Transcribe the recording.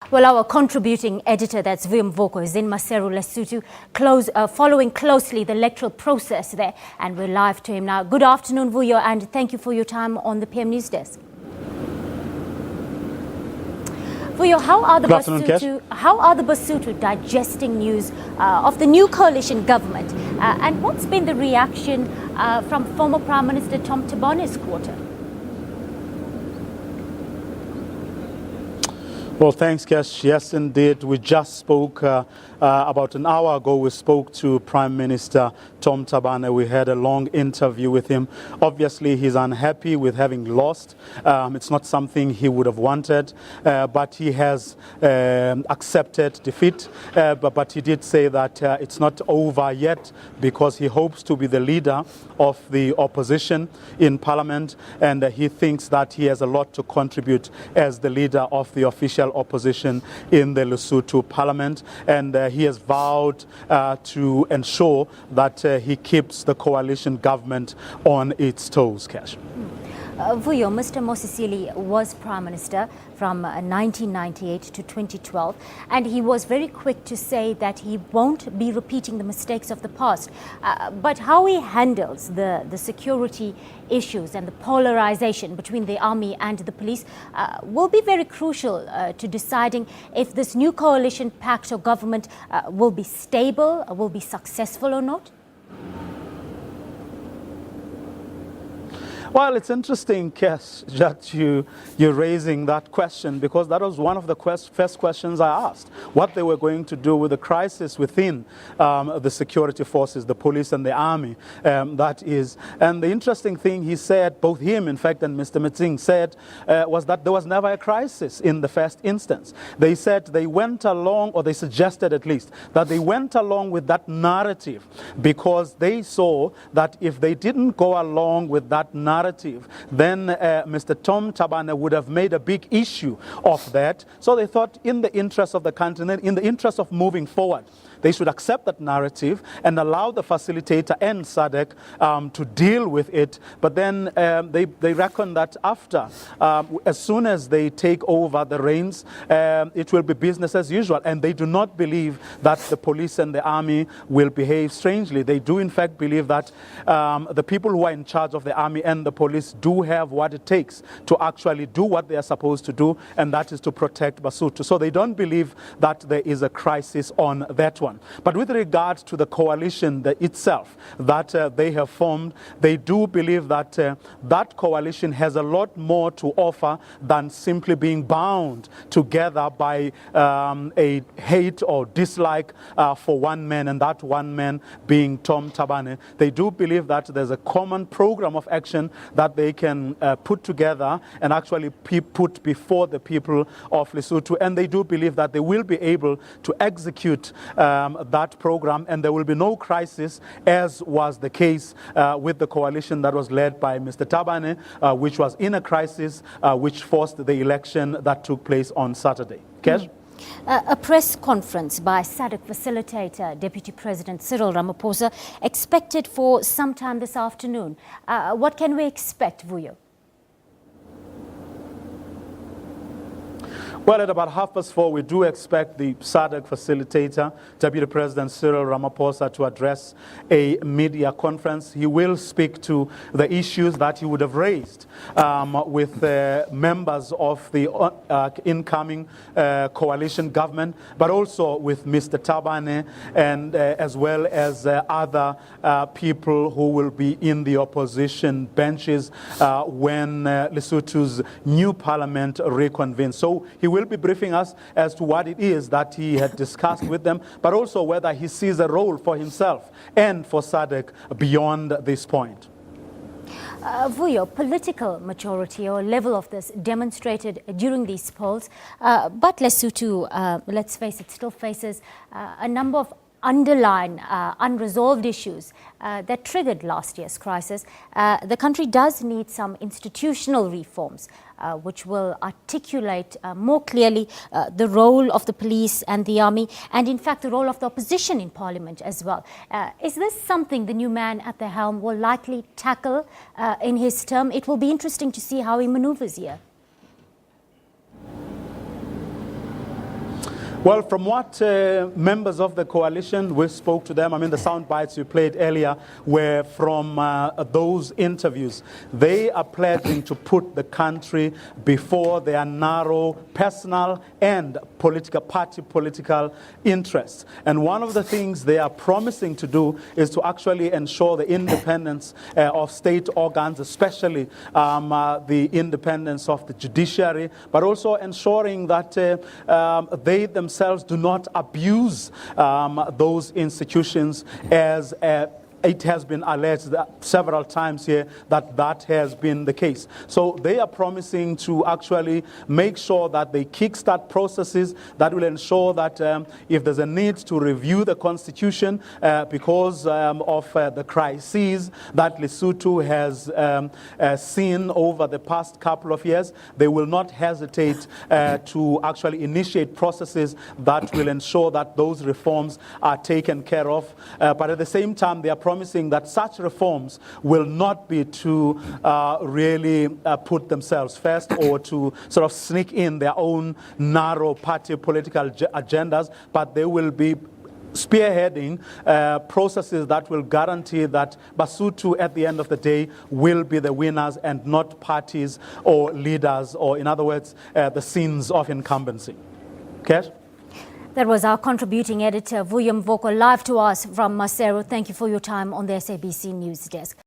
Well, our contributing editor, that's Vuyo Mvoko, is in Maseru, Lesotho, following closely the electoral process there. And we're live to him now. Good afternoon, Vuyo, and thank you for your time on the PM News Desk. Vuyo, how are the Basotho digesting news of the new coalition government? And what's been the reaction from former Prime Minister Tom Tabane's quarter? Well, thanks, Kesh. Yes, indeed. We just spoke about an hour ago. We spoke to Prime Minister Tom Tabane. We had a long interview with him. Obviously, he's unhappy with having lost. It's not something he would have wanted, but he has accepted defeat. But he did say that it's not over yet because he hopes to be the leader of the opposition in Parliament, and he thinks that he has a lot to contribute as the leader of the official opposition in the Lesotho Parliament, and he has vowed to ensure that he keeps the coalition government on its toes, Cash. Vuyo, Mr. Mosisili was Prime Minister from 1998 to 2012, and he was very quick to say that he won't be repeating the mistakes of the past. But how he handles the security issues and the polarization between the army and the police will be very crucial to deciding if this new coalition pact or government will be stable, will be successful or not. Well, it's interesting, Kes, that you're raising that question, because that was one of the first questions I asked, what they were going to do with the crisis within the security forces, the police and the army, that is. And the interesting thing he said, both him, in fact, and Mr. Metsing said, was that there was never a crisis in the first instance. They said they went along, or they suggested at least, that they went along with that narrative because they saw that if they didn't go along with that narrative, then Mr. Tom Tabane would have made a big issue of that. So they thought, in the interest of the country, in the interest of moving forward, they should accept that narrative and allow the facilitator and SADC to deal with it. But then they reckon that after, as soon as they take over the reins, it will be business as usual. And they do not believe that the police and the army will behave strangely. They do, in fact, believe that the people who are in charge of the army and the police do have what it takes to actually do what they are supposed to do, and that is to protect Basotho. So they don't believe that there is a crisis on that one. But with regard to the coalition itself that they have formed, they do believe that that coalition has a lot more to offer than simply being bound together by a hate or dislike for one man, and that one man being Tom Tabane. They do believe that there's a common program of action that they can put together and actually put before the people of Lesotho, and they do believe that they will be able to execute that program, and there will be no crisis, as was the case with the coalition that was led by Mr. Tabane, which was in a crisis, which forced the election that took place on Saturday. Kesh? A press conference by SADC facilitator, Deputy President Cyril Ramaphosa, expected for sometime this afternoon. What can we expect, Vuyo? Well, at about 4:30, we do expect the SADC facilitator, Deputy President Cyril Ramaphosa, to address a media conference. He will speak to the issues that he would have raised with members of the incoming coalition government, but also with Mr. Tabane, and as well as other people who will be in the opposition benches when Lesotho's new parliament reconvenes. So he will be briefing us as to what it is that he had discussed with them, but also whether he sees a role for himself and for SADC beyond this point. Vuyo, political maturity or level of this demonstrated during these polls, but Lesotho, let's face it, still faces a number of underlying unresolved issues that triggered last year's crisis. The country does need some institutional reforms which will articulate more clearly the role of the police and the army, and in fact the role of the opposition in parliament as well. Is this something the new man at the helm will likely tackle in his term? It will be interesting to see how he maneuvers here. Well, from what members of the coalition, we spoke to them. I mean, the sound bites you played earlier were from those interviews. They are pledging to put the country before their narrow personal and political interests. And one of the things they are promising to do is to actually ensure the independence of state organs, especially the independence of the judiciary, but also ensuring that they themselves do not abuse those institutions as it has been alleged several times here that has been the case. So they are promising to actually make sure that they kickstart processes that will ensure that if there's a need to review the constitution because of the crises that Lesotho has seen over the past couple of years, they will not hesitate to actually initiate processes that will ensure that those reforms are taken care of. But at the same time, they are promising that such reforms will not be to really put themselves first or to sort of sneak in their own narrow party political agendas, but they will be spearheading processes that will guarantee that Basotho at the end of the day will be the winners and not parties or leaders, or in other words, the sins of incumbency. Cash? That was our contributing editor, Vuyo Mvoko, live to us from Maseru. Thank you for your time on the SABC News Desk.